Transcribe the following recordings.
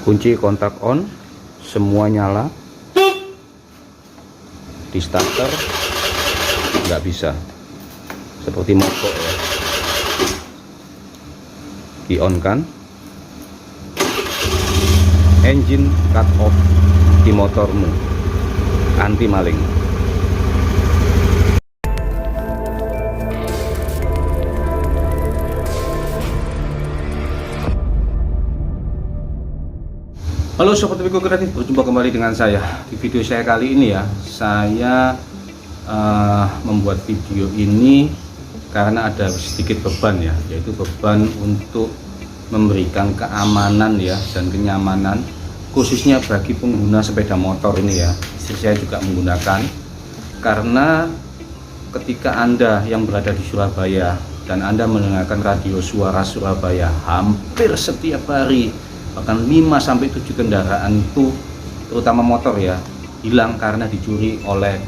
Kunci kontak on, semua nyala. Di starter nggak bisa, seperti mogok ya. Di on kan, engine cut off di motormu, anti maling. Halo Sobat Hobiku Kreatif, berjumpa kembali dengan saya. Di video saya kali ini ya, saya membuat video ini karena ada sedikit beban ya, yaitu beban untuk memberikan keamanan ya dan kenyamanan, khususnya bagi pengguna sepeda motor ini ya. Istri saya juga menggunakan, karena ketika Anda yang berada di Surabaya dan Anda mendengarkan radio Suara Surabaya hampir setiap hari, bahkan 5-7 kendaraan itu, terutama motor ya, hilang karena dicuri oleh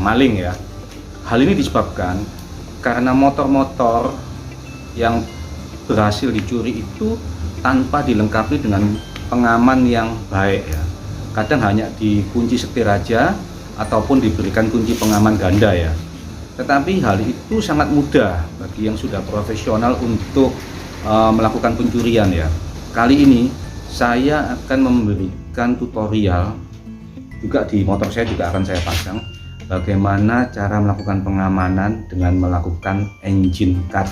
maling ya. Hal ini disebabkan karena motor-motor yang berhasil dicuri itu tanpa dilengkapi dengan pengaman yang baik ya. Kadang hanya dikunci setir aja ataupun diberikan kunci pengaman ganda ya. Tetapi hal itu sangat mudah bagi yang sudah profesional untuk melakukan pencurian ya. Kali ini saya akan memberikan tutorial, juga di motor saya juga akan saya pasang, bagaimana cara melakukan pengamanan dengan melakukan engine cut.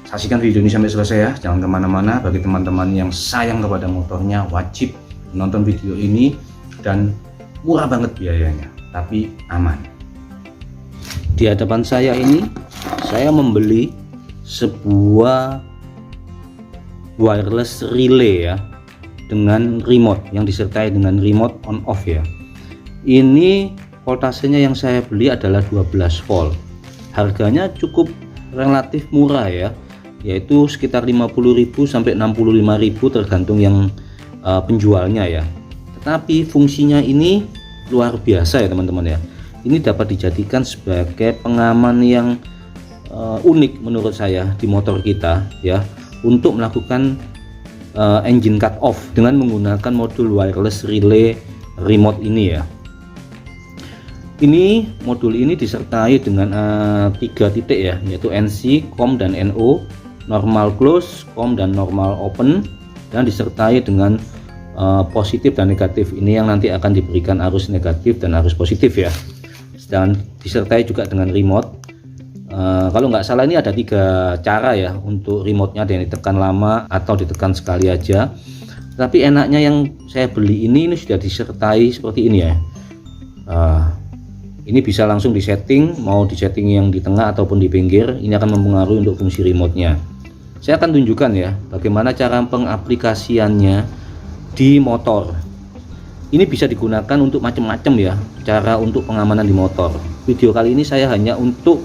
Saksikan video ini sampai selesai ya, jangan kemana-mana. Bagi teman-teman yang sayang kepada motornya, wajib menonton video ini, dan murah banget biayanya, tapi aman. Di hadapan saya ini, saya membeli sebuah wireless relay ya, dengan remote yang disertai dengan remote on off ya. Ini voltasenya yang saya beli adalah 12 volt. Harganya cukup relatif murah ya, yaitu sekitar 50.000 sampai 65.000 tergantung yang penjualnya ya. Tetapi fungsinya ini luar biasa ya teman-teman ya. Ini dapat dijadikan sebagai pengaman yang unik menurut saya di motor kita ya, untuk melakukan engine cut off dengan menggunakan modul wireless relay remote ini ya. Ini modul ini disertai dengan 3 titik ya, yaitu NC, COM dan NO, normal close, COM dan normal open, dan disertai dengan positif dan negatif. Ini yang nanti akan diberikan arus negatif dan arus positif ya, dan disertai juga dengan remote. Kalau nggak salah ini ada 3 cara ya untuk remote-nya, ada yang ditekan lama atau ditekan sekali aja. Tapi enaknya yang saya beli ini sudah disertai seperti ini ya. Ini bisa langsung disetting, mau disetting yang di tengah ataupun di pinggir. Ini akan mempengaruhi untuk fungsi remote-nya. Saya akan tunjukkan ya bagaimana cara pengaplikasiannya di motor. Ini bisa digunakan untuk macam-macam ya, cara untuk pengamanan di motor. Video kali ini saya hanya untuk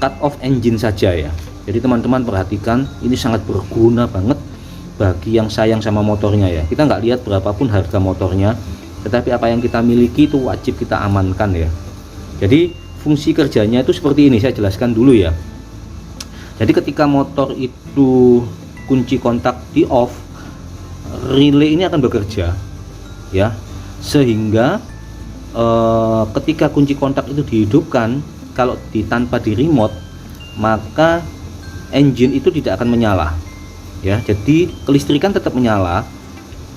cut off engine saja ya. Jadi teman-teman perhatikan, ini sangat berguna banget bagi yang sayang sama motornya ya. Kita nggak lihat berapapun harga motornya, tetapi apa yang kita miliki itu wajib kita amankan ya. Jadi fungsi kerjanya itu seperti ini, saya jelaskan dulu ya. Jadi ketika motor itu kunci kontak di off, relay ini akan bekerja ya, sehingga ketika kunci kontak itu dihidupkan, kalau tanpa di remote, maka engine itu tidak akan menyala ya. Jadi kelistrikan tetap menyala,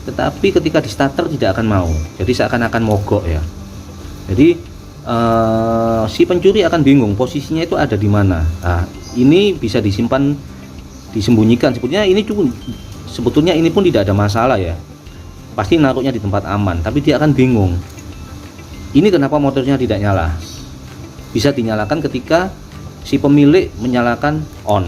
tetapi ketika di starter tidak akan mau, jadi seakan-akan mogok ya. Jadi si pencuri akan bingung posisinya itu ada di mana. Nah, ini bisa disimpan, disembunyikan. Sebetulnya ini pun tidak ada masalah ya, pasti naruhnya di tempat aman, tapi dia akan bingung, ini kenapa motornya tidak nyala. Bisa dinyalakan ketika si pemilik menyalakan on,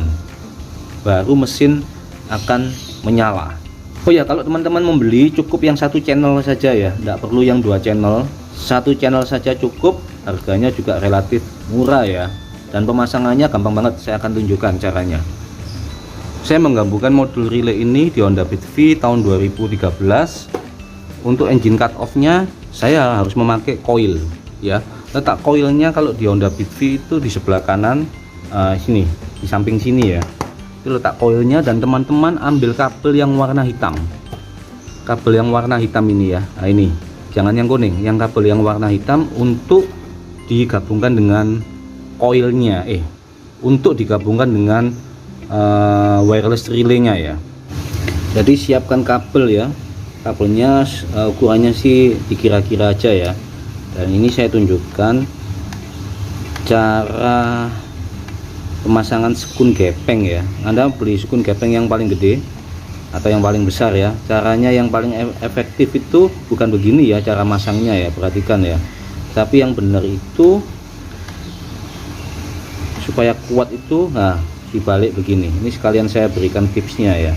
baru mesin akan menyala. Oh ya, kalau teman-teman membeli cukup yang 1 channel saja ya, tidak perlu yang 2 channel. 1 channel saja cukup, harganya juga relatif murah ya, dan pemasangannya gampang banget. Saya akan tunjukkan caranya. Saya menggabungkan modul relay ini di Honda Beat V tahun 2013. Untuk engine cut off nya saya harus memakai coil ya. Letak koilnya kalau di Honda Beat V itu di sebelah kanan, sini, di samping sini ya. Itu letak koilnya, dan teman-teman ambil kabel yang warna hitam. kabel yang warna hitam ini ya. Nah ini, jangan yang kuning, yang kabel yang warna hitam untuk digabungkan dengan coilnya, untuk digabungkan dengan wireless relay-nya ya. Jadi siapkan kabel ya, kabelnya ukurannya sih dikira-kira aja ya. Dan ini saya tunjukkan cara pemasangan sekun gepeng ya. Anda beli sekun gepeng yang paling gede atau yang paling besar ya. Caranya yang paling efektif itu bukan begini ya cara masangnya ya, perhatikan ya. Tapi yang benar itu supaya kuat itu, nah dibalik begini. Ini sekalian saya berikan tipsnya ya.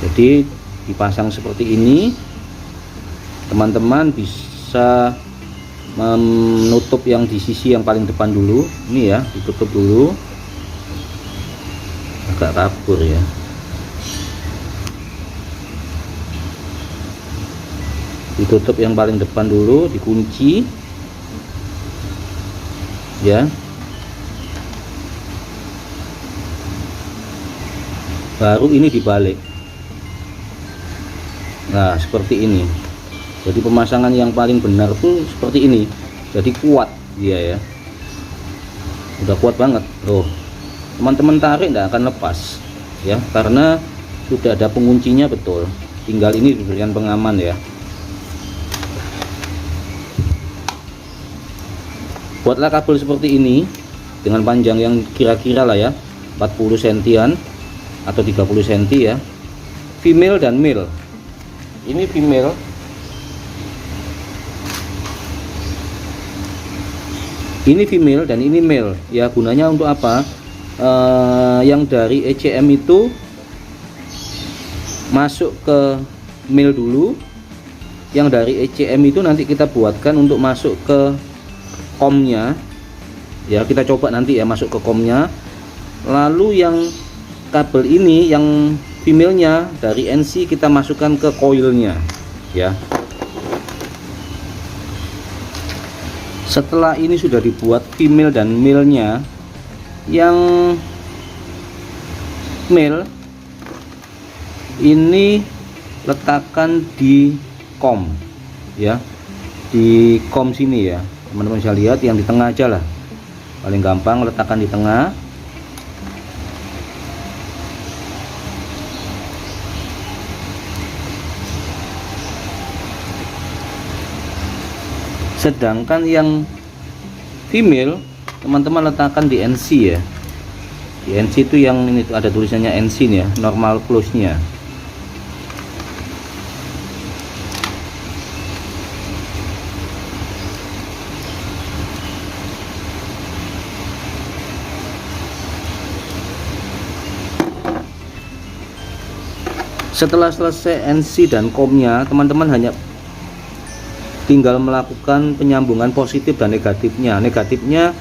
Jadi dipasang seperti ini, teman-teman bisa menutup yang di sisi yang paling depan dulu. Ini ya, ditutup dulu, agak kabur ya. Ditutup yang paling depan dulu, dikunci ya. Baru ini dibalik. Nah seperti ini. Jadi pemasangan yang paling benar tuh seperti ini. Jadi kuat dia ya, udah kuat banget. Loh, teman-teman tarik nggak akan lepas ya, karena sudah ada penguncinya betul. Tinggal ini diberikan pengaman ya. Buatlah kabel seperti ini dengan panjang yang kira-kira lah ya 40 sentian atau 30 cm ya. Female dan male. Ini female, ini female dan ini male ya. Gunanya untuk apa? Yang dari ECM itu masuk ke male dulu, yang dari ECM itu nanti kita buatkan untuk masuk ke komnya ya. Kita coba nanti ya masuk ke komnya. Lalu yang kabel ini yang female-nya dari NC kita masukkan ke coilnya ya. Setelah ini sudah dibuat female dan male-nya, yang male ini letakkan di kom ya, di kom sini ya. Teman-teman bisa lihat yang di tengah aja lah, paling gampang letakkan di tengah. Sedangkan yang female teman-teman letakkan di NC ya. Di NC itu yang ini tuh ada tulisannya NC nih ya, normal close nya. Setelah selesai NC dan komnya, teman-teman hanya tinggal melakukan penyambungan positif dan negatifnya. Negatifnya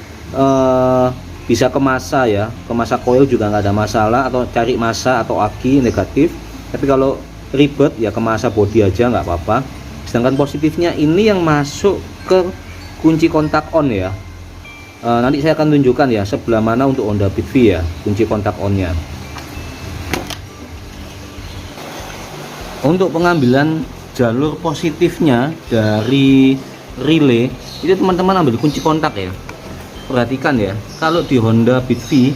bisa ke massa ya, ke massa coil juga nggak ada masalah, atau cari massa atau aki negatif. Tapi kalau ribet ya ke massa body aja nggak apa-apa. Sedangkan positifnya ini yang masuk ke kunci kontak on ya. Nanti saya akan tunjukkan ya sebelah mana untuk Honda Beat V ya kunci kontak onnya. Untuk pengambilan jalur positifnya dari relay itu teman-teman ambil kunci kontak ya. Perhatikan ya, kalau di Honda Beat V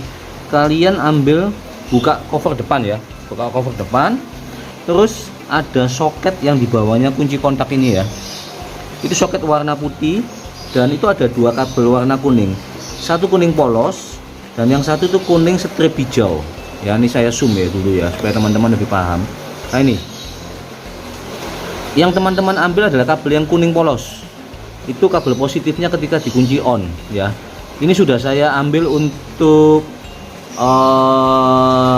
kalian ambil buka cover depan ya, buka cover depan, terus ada soket yang di bawahnya kunci kontak ini ya. Itu soket warna putih dan itu ada dua kabel warna kuning, satu kuning polos dan yang satu itu kuning strip hijau ya. Ini saya zoom ya dulu ya supaya teman-teman lebih paham. Nah ini yang teman-teman ambil adalah kabel yang kuning polos, itu kabel positifnya ketika dikunci on ya. Ini sudah saya ambil untuk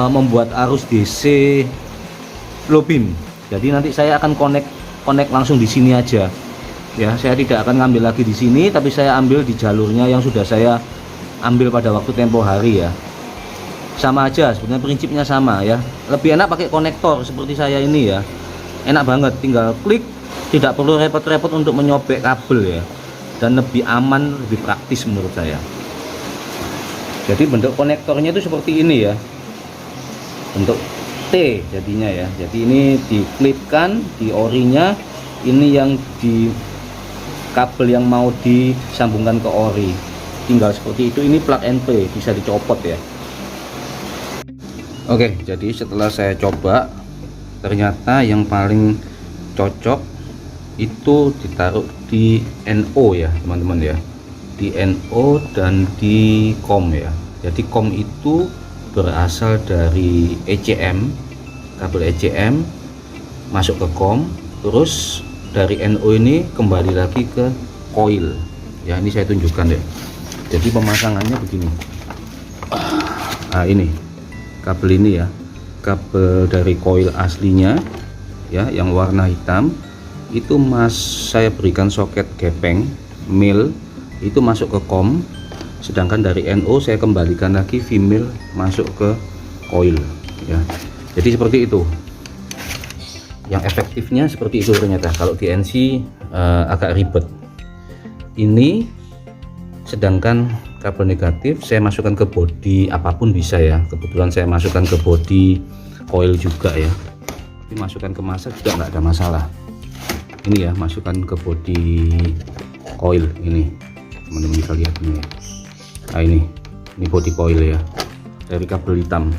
membuat arus DC low beam. Jadi nanti saya akan connect langsung di sini aja ya. Saya tidak akan ngambil lagi di sini, tapi saya ambil di jalurnya yang sudah saya ambil pada waktu tempo hari ya. Sama aja sebenarnya, prinsipnya sama ya. Lebih enak pakai konektor seperti saya ini ya. Enak banget, tinggal klik, tidak perlu repot-repot untuk menyobek kabel ya, dan lebih aman, lebih praktis menurut saya. Jadi bentuk konektornya itu seperti ini ya, bentuk T jadinya ya. Jadi ini diklipkan di orinya, ini yang di kabel yang mau disambungkan ke ori, tinggal seperti itu. Ini plug and play, bisa dicopot ya. Oke, jadi setelah saya coba, ternyata yang paling cocok itu ditaruh di NO ya teman-teman ya, di NO dan di COM ya. Jadi COM itu berasal dari ECM, kabel ECM masuk ke COM, terus dari NO ini kembali lagi ke coil ya. Ini saya tunjukkan ya. Jadi pemasangannya begini. Nah ini kabel ini ya, kabel dari coil aslinya ya, yang warna hitam itu saya berikan soket gepeng mil, itu masuk ke COM, sedangkan dari NO saya kembalikan lagi V-mil masuk ke coil ya. Jadi seperti itu, yang efektifnya seperti itu ternyata. Kalau di NC agak ribet ini. Sedangkan kabel negatif saya masukkan ke bodi apapun bisa ya, kebetulan saya masukkan ke bodi coil juga ya. Tapi masukkan ke masa juga nggak ada masalah. Ini ya, masukkan ke bodi coil ini, teman-teman bisa lihat ini ya. Nah ini bodi coil ya, dari kabel hitam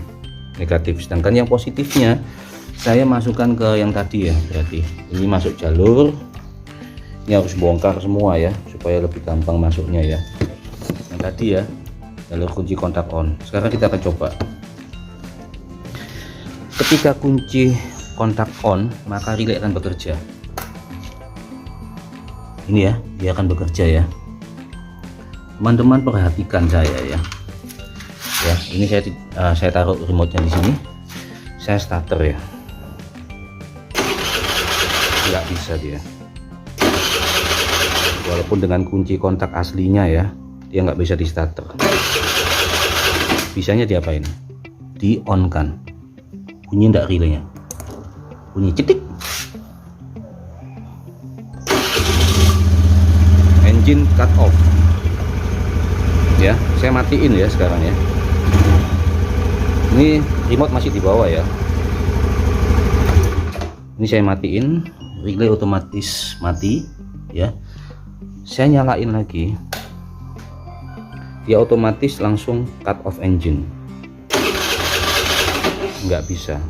negatif. Sedangkan yang positifnya saya masukkan ke yang tadi ya. Berarti ini masuk jalur, ini harus bongkar semua ya supaya lebih gampang masuknya ya. Yang tadi ya, jalur kunci kontak on. Sekarang kita akan coba. Ketika kunci kontak on, maka relay akan bekerja. Ini ya, dia akan bekerja ya. Teman-teman perhatikan saya ya. Ya, ini saya taruh remote-nya di sini. Saya starter ya. Nggak bisa dia. Walaupun dengan kunci kontak aslinya ya, dia nggak bisa di starter. Bisanya diapain? Di on kan. Bunyi ndak relaynya? Bunyi cetik. Engine cut off. Ya, saya matiin ya sekarang ya. Ini remote masih di bawah ya. Ini saya matiin, relay otomatis mati ya. Saya nyalain lagi, dia otomatis langsung cut off engine. Nggak bisa.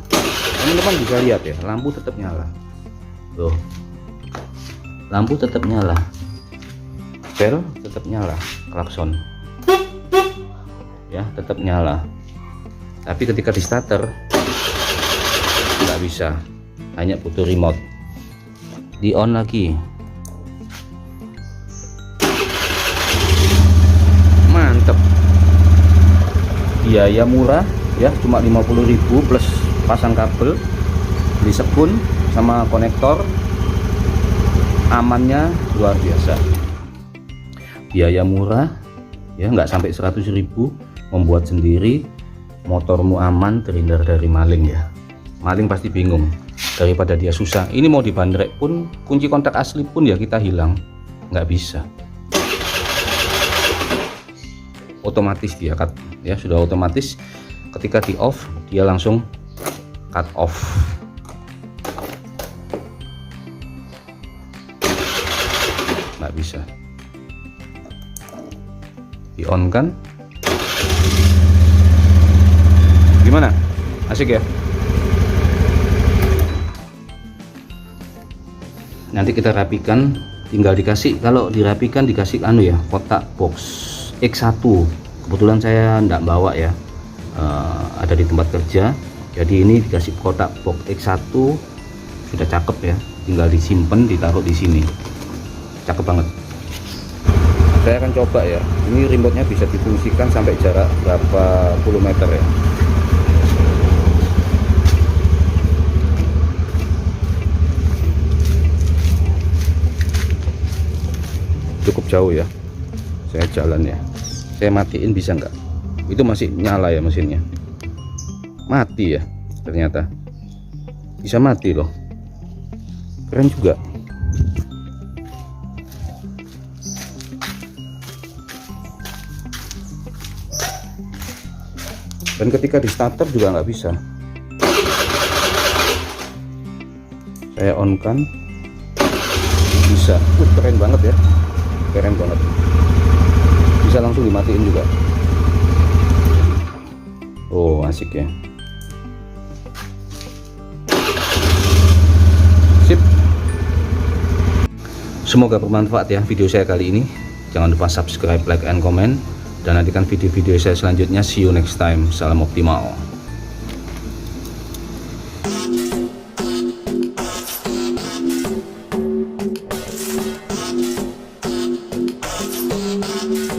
Teman-teman bisa lihat ya, lampu tetap nyala loh, lampu tetap nyala, bel tetap nyala, klakson ya tetap nyala. Tapi ketika di starter nggak bisa, hanya butuh remote. Di on lagi, mantep. Biaya murah ya, cuma 50.000 plus pasang kabel, beli sekun sama konektor. Amannya luar biasa. Biaya murah ya, nggak sampai 100.000, membuat sendiri, motormu aman, terhindar dari maling ya. Maling pasti bingung, daripada dia susah. Ini mau dibandrek pun, kunci kontak asli pun ya kita hilang, nggak bisa. Otomatis dia cut ya, sudah otomatis. Ketika di off dia langsung cut off. Nggak bisa. Di on kan, gimana? Asik ya. Nanti kita rapikan, tinggal dikasih, kalau dirapikan dikasih anu ya, kotak box X1. Kebetulan saya enggak bawa ya, ada di tempat kerja, jadi ini dikasih kotak box X1. Sudah cakep ya, tinggal disimpan, ditaruh di sini, cakep banget. Saya akan coba ya, ini remote-nya bisa difungsikan sampai jarak berapa puluh meter ya. Cukup jauh ya, saya jalan ya. Saya matiin bisa nggak? Itu masih nyala ya mesinnya. Mati ya, ternyata bisa mati loh, keren juga. Dan ketika di starter juga nggak bisa. Saya on kan, bisa. Keren banget ya, keren banget. Bisa langsung dimatiin juga. Oh, asik ya. Sip. Semoga bermanfaat ya video saya kali ini. Jangan lupa subscribe, like, and comment. Dan nantikan video-video saya selanjutnya. See you next time. Salam optimal.